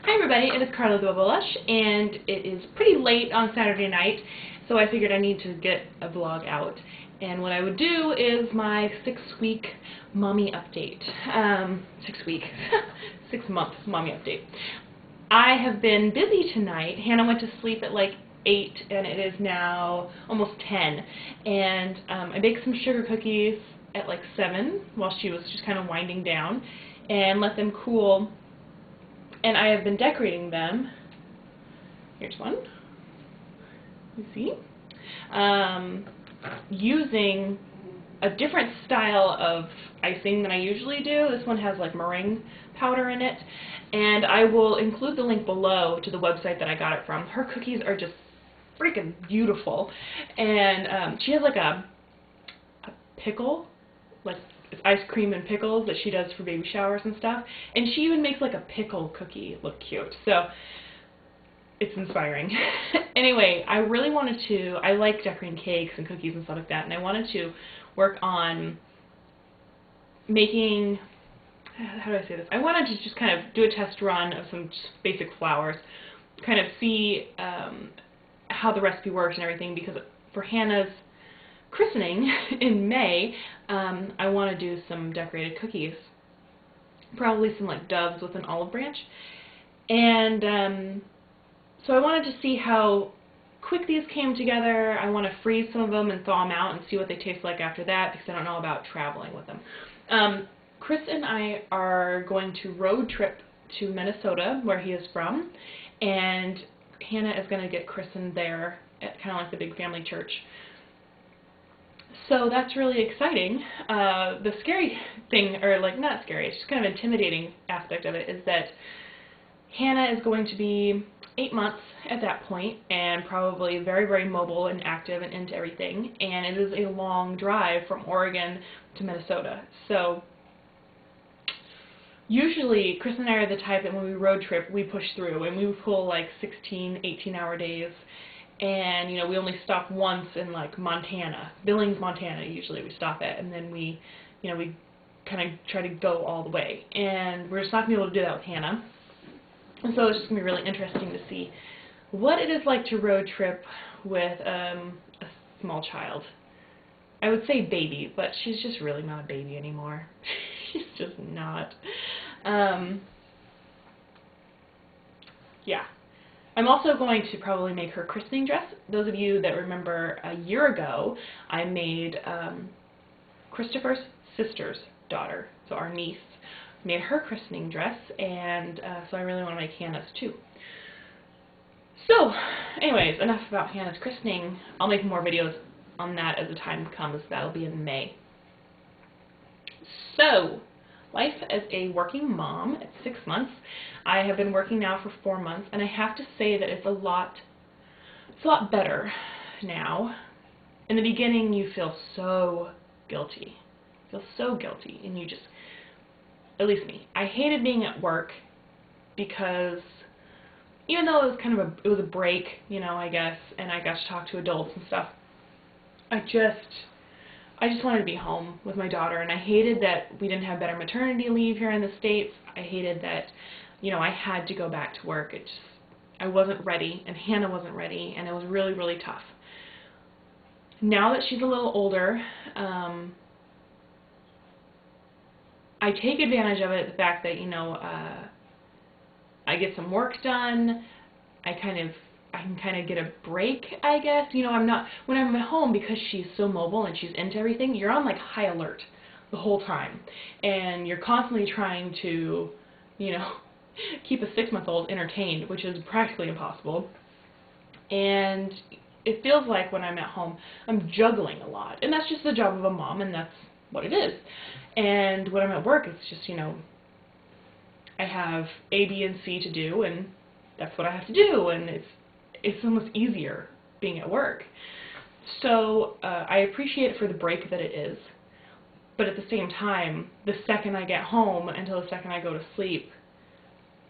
Hi everybody, it is Carla the Lush, and it is pretty late on Saturday night, so I figured I need to get a vlog out. And what I would do is my 6-week mommy update. 6-month mommy update. I have been busy tonight. Hannah went to sleep at like 8, and it is now almost 10. And I baked some sugar cookies at like 7 while she was just kind of winding down, and let them cool. And I have been decorating them. Here's one. You see? Using a different style of icing than I usually do. This one has like meringue powder in it. And I will include the link below to the website that I got it from. Her cookies are just freaking beautiful. And she has like a pickle, like ice cream and pickles that she does for baby showers and stuff, and she even makes like a pickle cookie look cute, so it's inspiring. Anyway, I really wanted to, I like decorating cakes and cookies and stuff like that, and I wanted to work on making, how do I say this, I wanted to just kind of do a test run of some just basic flowers, kind of see how the recipe works and everything, because for Hannah's christening in May, I want to do some decorated cookies, probably some like doves with an olive branch, and so I wanted to see how quick these came together. I want to freeze some of them and thaw them out and see what they taste like after that, because I don't know about traveling with them. Chris and I are going to road trip to Minnesota, where he is from, and Hannah is going to get christened there at kind of like the big family church. So that's really exciting. The scary thing, or like not scary, it's just kind of intimidating aspect of it, is that Hannah is going to be 8 months at that point, and probably very, very mobile and active and into everything, and it is a long drive from Oregon to Minnesota. So usually Chris and I are the type that when we road trip, we push through, and we pull like 16, 18-hour days. And, you know, we only stop once in, like, Montana. Billings, Montana, usually we stop at. And then we, you know, we kind of try to go all the way. And we're just not going to be able to do that with Hannah. And so it's just going to be really interesting to see what it is like to road trip with a small child. I would say baby, but she's just really not a baby anymore. She's just not. Yeah. I'm also going to probably make her christening dress. Those of you that remember a year ago, I made Christopher's sister's daughter, so our niece, made her christening dress, and so I really want to make Hannah's too. So, anyways, enough about Hannah's christening. I'll make more videos on that as the time comes. That'll be in May. So, life as a working mom at 6 months. I have been working now for 4 months, and I have to say that it's a lot better now. In the beginning, you feel so guilty. You feel so guilty, and you just, at least me, I hated being at work, because even though it was kind of it was a break, you know, I guess, and I got to talk to adults and stuff, I just wanted to be home with my daughter, and I hated that we didn't have better maternity leave here in the States. I hated that, you know, I had to go back to work. I wasn't ready, and Hannah wasn't ready, and it was really, really tough. Now that she's a little older, I take advantage of it, the fact that, you know, I get some work done. I can kind of get a break, I guess. You know, when I'm at home, because she's so mobile and she's into everything, you're on like high alert the whole time. And you're constantly trying to, you know, keep a 6-month-old entertained, which is practically impossible. And it feels like when I'm at home, I'm juggling a lot. And that's just the job of a mom, and that's what it is. And when I'm at work, it's just, you know, I have A, B, and C to do, and that's what I have to do. And it's almost easier being at work. So I appreciate it for the break that it is, but at the same time, the second I get home until the second I go to sleep,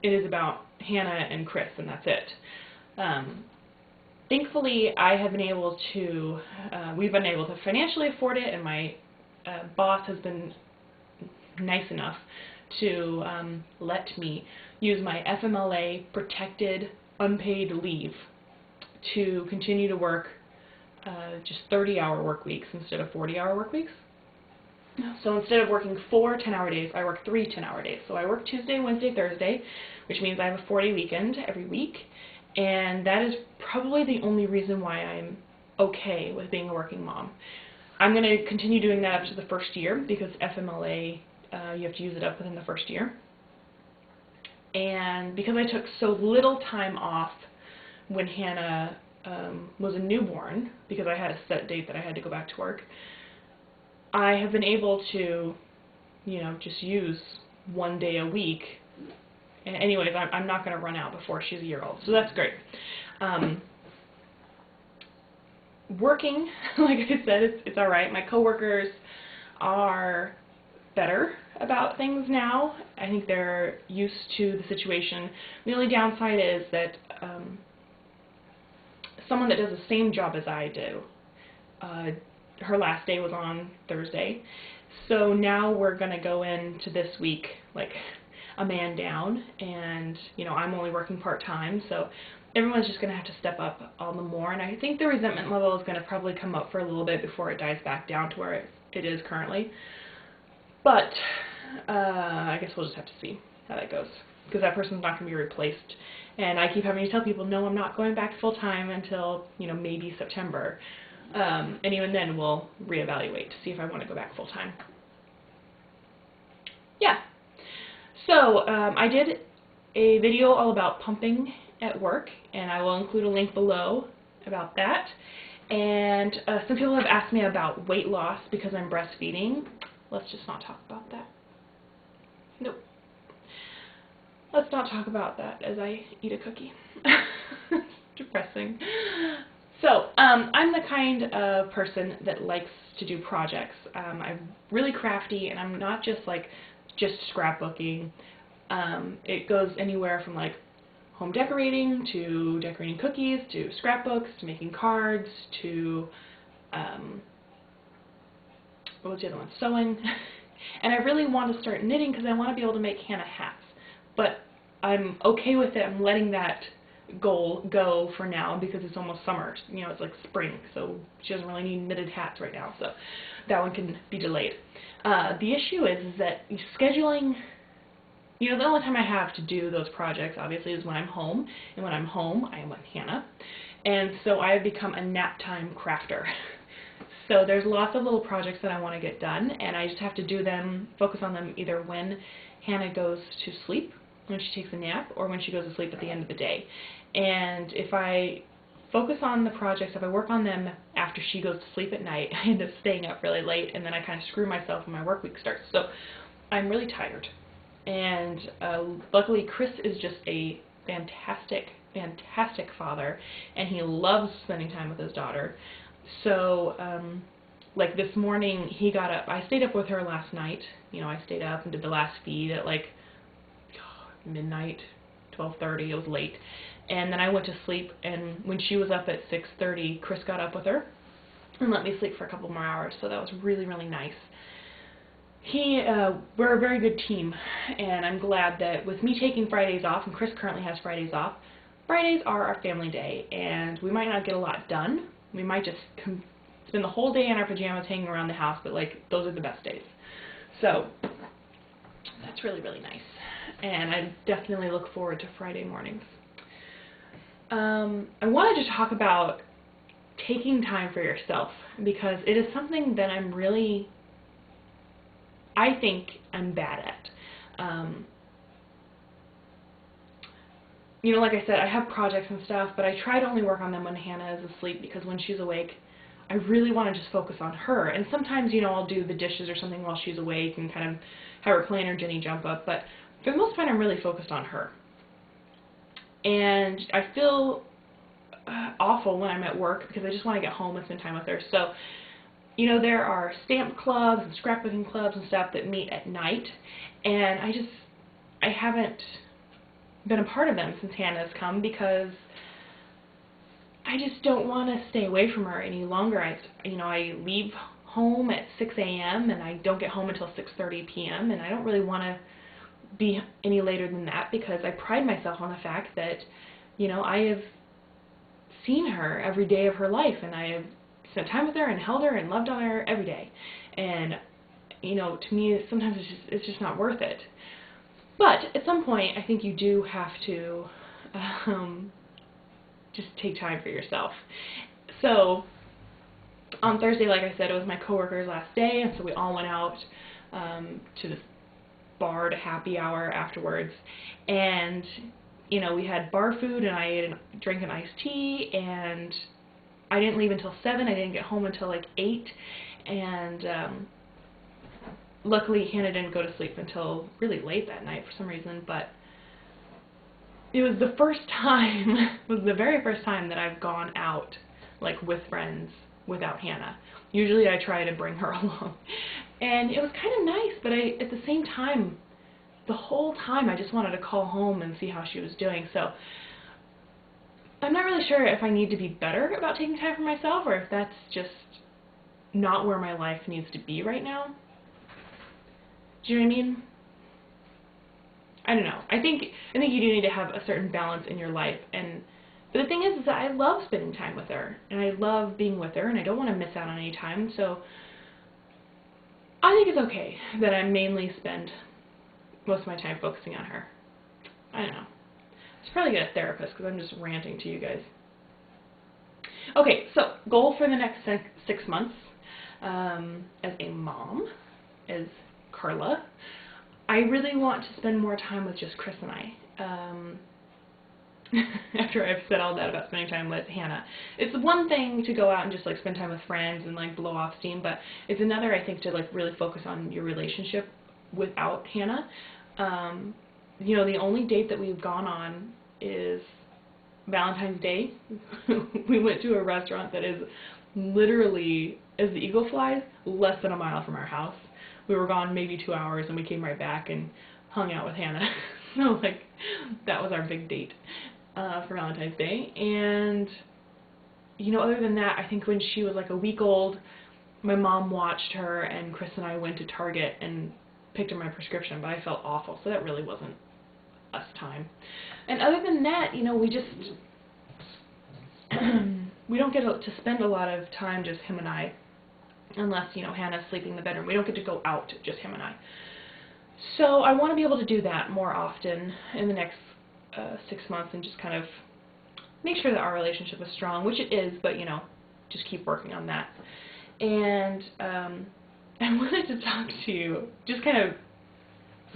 it is about Hannah and Chris, and that's it. Thankfully, I have been able to, we've been able to financially afford it, and my boss has been nice enough to let me use my FMLA protected unpaid leave to continue to work just 30-hour work weeks instead of 40-hour work weeks. So instead of working 4 10-hour days, I work 3 10-hour days. So I work Tuesday, Wednesday, Thursday, which means I have a 4-day weekend every week, and that is probably the only reason why I'm okay with being a working mom. I'm going to continue doing that up to the first year because FMLA, you have to use it up within the first year. And because I took so little time off when Hannah was a newborn, because I had a set date that I had to go back to work, I have been able to, you know, just use 1 day a week. And anyways, I'm not going to run out before she's a year old, so that's great. Working, like I said, it's all right. My coworkers are better about things now. I think they're used to the situation. The only downside is that someone that does the same job as I do, her last day was on Thursday, so now we're going to go into this week like a man down, and you know, I'm only working part-time, so everyone's just going to have to step up all the more, and I think the resentment level is going to probably come up for a little bit before it dies back down to where it is currently. But I guess we'll just have to see how that goes, because that person's not going to be replaced. And I keep having to tell people, no, I'm not going back full-time until, you know, maybe September. And even then, we'll reevaluate to see if I want to go back full-time. Yeah. So I did a video all about pumping at work, and I will include a link below about that. And some people have asked me about weight loss because I'm breastfeeding. Let's just not talk about that. Nope. Let's not talk about that as I eat a cookie. Depressing. So, I'm the kind of person that likes to do projects. I'm really crafty, and I'm not just scrapbooking. It goes anywhere from like home decorating to decorating cookies to scrapbooks to making cards to what was the other one? Sewing. And I really want to start knitting because I want to be able to make Hannah hats. But I'm okay with it. I'm letting that goal go for now because it's almost summer. You know, it's like spring, so she doesn't really need knitted hats right now. So that one can be delayed. The issue is that scheduling, you know, the only time I have to do those projects, obviously, is when I'm home. And when I'm home, I am with Hannah. And so I have become a nap time crafter. So there's lots of little projects that I want to get done, and I just have to do them, focus on them either when Hannah goes to sleep, when she takes a nap, or when she goes to sleep at the end of the day. And if I focus on the projects, if I work on them after she goes to sleep at night, I end up staying up really late, and then I kind of screw myself when my work week starts. So I'm really tired. And luckily, Chris is just a fantastic father, and he loves spending time with his daughter. So, like this morning, he got up. I stayed up with her last night. You know, I stayed up and did the last feed at like midnight, 12:30. It was late. And then I went to sleep, and when she was up at 6:30, Chris got up with her and let me sleep for a couple more hours. So that was really, really nice. We're a very good team, and I'm glad that with me taking Fridays off, and Chris currently has Fridays off, Fridays are our family day, and we might not get a lot done. We might just spend the whole day in our pajamas hanging around the house, but like those are the best days. So that's really, really nice. And I definitely look forward to Friday mornings. I wanted to talk about taking time for yourself, because it is something that I think I'm bad at. You know, like I said, I have projects and stuff, but I try to only work on them when Hannah is asleep, because when she's awake, I really want to just focus on her. And sometimes, you know, I'll do the dishes or something while she's awake and kind of have her playing her Jenny jump up, but for the most part, I'm really focused on her. And I feel awful when I'm at work because I just want to get home and spend time with her. So, you know, there are stamp clubs and scrapbooking clubs and stuff that meet at night, and I haven't been a part of them since Hannah's come because I just don't want to stay away from her any longer. I leave home at 6 a.m. and I don't get home until 6:30 p.m. and I don't really want to be any later than that, because I pride myself on the fact that, you know, I have seen her every day of her life, and I have spent time with her and held her and loved on her every day. And, you know, to me, sometimes it's just not worth it. But at some point, I think you do have to just take time for yourself. So on Thursday, like I said, it was my coworkers' last day, and so we all went out to this bar to happy hour afterwards. And, you know, we had bar food, and I drank an iced tea, and I didn't leave until 7. I didn't get home until like 8, and luckily Hannah didn't go to sleep until really late that night for some reason. But it was the first time, it was the very first time that I've gone out like with friends without Hannah. Usually I try to bring her along, and it was kind of nice, but at the same time, the whole time I just wanted to call home and see how she was doing. So I'm not really sure if I need to be better about taking time for myself, or if that's just not where my life needs to be right now. Do you know what I mean? I don't know. I think you do need to have a certain balance in your life, but the thing is that I love spending time with her, and I love being with her, and I don't want to miss out on any time. So I think it's okay that I mainly spend most of my time focusing on her. I don't know. I should probably get a therapist, because I'm just ranting to you guys. Okay, so goal for the next 6 months as a mom, as Carla, I really want to spend more time with just Chris and I. After I've said all that about spending time with Hannah. It's one thing to go out and just like spend time with friends and like blow off steam, but it's another, I think, to like really focus on your relationship without Hannah. You know, the only date that we've gone on is Valentine's Day. We went to a restaurant that is literally, as the eagle flies, less than a mile from our house. We were gone maybe 2 hours, and we came right back and hung out with Hannah. So, like, that was our big date for Valentine's Day. And, you know, other than that, I think when she was like a week old, my mom watched her, and Chris and I went to Target and picked her my prescription, but I felt awful, so that really wasn't us time. And other than that, you know, we just we don't get to spend a lot of time just him and I, unless, you know, Hannah's sleeping in the bedroom. We don't get to go out, just him and I. So I want to be able to do that more often in the next 6 months, and just kind of make sure that our relationship is strong, which it is, but, you know, just keep working on that. And I wanted to talk to you, just kind of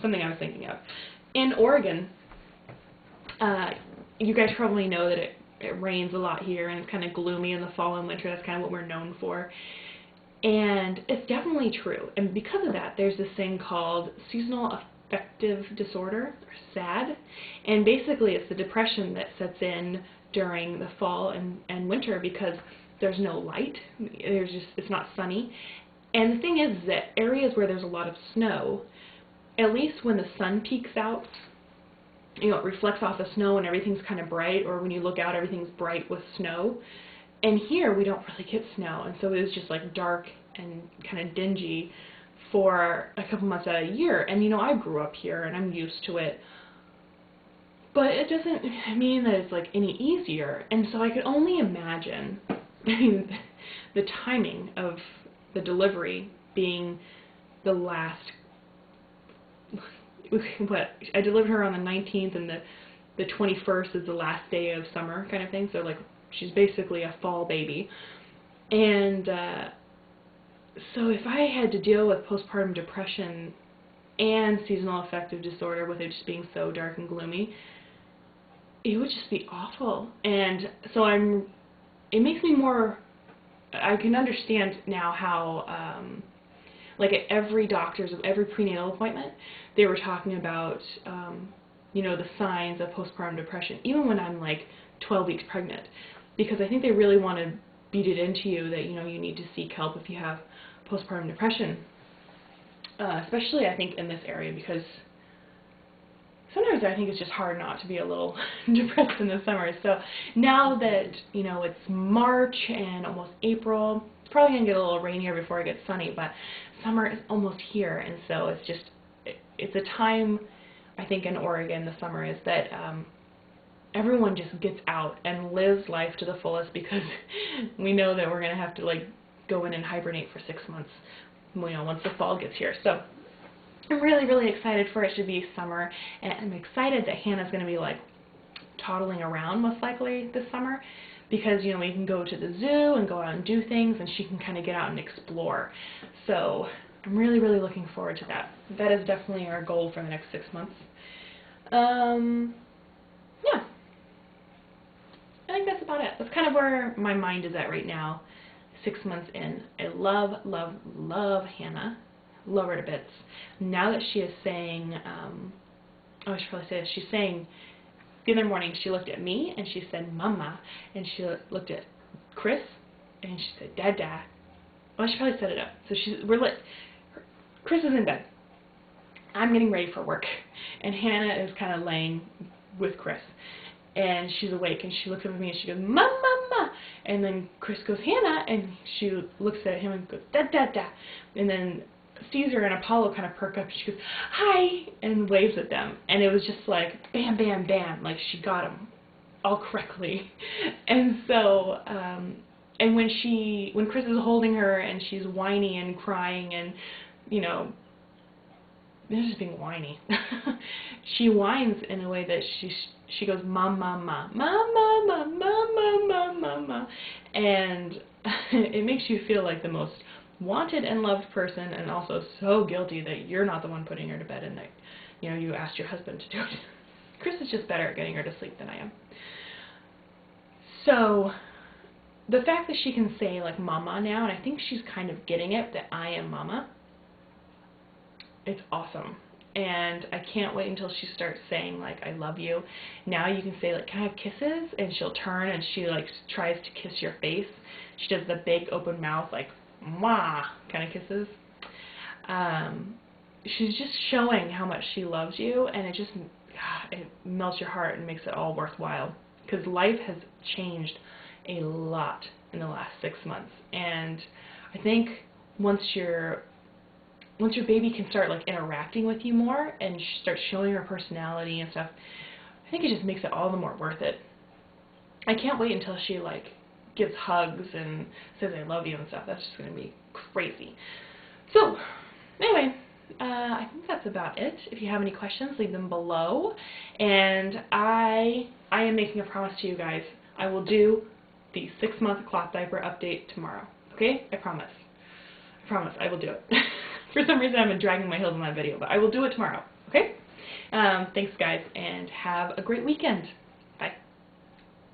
something I was thinking of. In Oregon, you guys probably know that it rains a lot here, and it's kind of gloomy in the fall and winter. That's kind of what we're known for. And it's definitely true. And because of that, there's this thing called seasonal affective disorder, or SAD. And basically it's the depression that sets in during the fall and winter, because there's no light. It's not sunny. And the thing is that areas where there's a lot of snow, at least when the sun peeks out, you know, it reflects off the snow and everything's kind of bright, or when you look out, everything's bright with snow. And here we don't really get snow, and so it was just like dark and kind of dingy for a couple months out of the year. And, you know, I grew up here and I'm used to it, but it doesn't mean that it's like any easier. And so I could only imagine, I mean, the timing of the delivery being the last, what, I delivered her on the 19th, and the 21st is the last day of summer kind of thing, so like she's basically a fall baby. And so if I had to deal with postpartum depression and seasonal affective disorder, with it just being so dark and gloomy, it would just be awful. And so it makes me more, I can understand now how, like at every prenatal appointment, they were talking about, you know, the signs of postpartum depression, even when I'm like 12 weeks pregnant, because I think they really want to beat it into you that, you know, you need to seek help if you have postpartum depression, especially I think in this area, because sometimes I think it's just hard not to be a little depressed in the summer. So now that, you know, it's March and almost April, it's probably going to get a little rainier before it gets sunny, but summer is almost here, and so it's a time I think in Oregon this summer is that everyone just gets out and lives life to the fullest, because we know that we're going to have to like go in and hibernate for 6 months, you know, once the fall gets here. So I'm really, really excited for it to be summer, and I'm excited that Hannah's going to be like toddling around most likely this summer, because, you know, we can go to the zoo and go out and do things, and she can kind of get out and explore. So I'm really, really looking forward to that. That is definitely our goal for the next 6 months. Yeah. I think that's about it. That's kind of where my mind is at right now, 6 months in. I love, love, love Hannah. Love her to bits. Now that she is saying, I should probably say this, she's saying, the other morning she looked at me and she said, Mama, and she looked at Chris and she said, Dada. Oh, she probably set it up. So Chris is in bed. I'm getting ready for work, and Hannah is kind of laying with Chris, and she's awake, and she looks up at me and she goes, Mama, and then Chris goes, Hannah, and she looks at him and goes, Da, and then Caesar and Apollo kind of perk up, and she goes, hi, and waves at them, and it was just like, bam, bam, bam, like she got them all correctly. And so, and when Chris is holding her and she's whiny and crying and, you know, they're just being whiny. She whines in a way that she goes, Mama, Mama, Mama, Mama, Mama, Mama, and it makes you feel like the most wanted and loved person, and also so guilty that you're not the one putting her to bed and that, you know, you asked your husband to do it. Chris is just better at getting her to sleep than I am. So the fact that she can say like Mama now, and I think she's kind of getting it, that I am Mama, it's awesome. And I can't wait until she starts saying like I love you. Now you can say like, can I have kisses? And she'll turn and she like tries to kiss your face. She does the big open mouth like mwah kind of kisses. She's just showing how much she loves you, and it just it melts your heart and makes it all worthwhile, because life has changed a lot in the last 6 months. And I think once your baby can start like interacting with you more and start showing her personality and stuff, I think it just makes it all the more worth it. I can't wait until she like gives hugs and says I love you and stuff. That's just going to be crazy. So anyway, I think that's about it. If you have any questions, leave them below. And I am making a promise to you guys. I will do the 6-month cloth diaper update tomorrow. Okay? I promise. I promise I will do it. For some reason I've been dragging my heels on that video, but I will do it tomorrow. Okay? Thanks guys, and have a great weekend.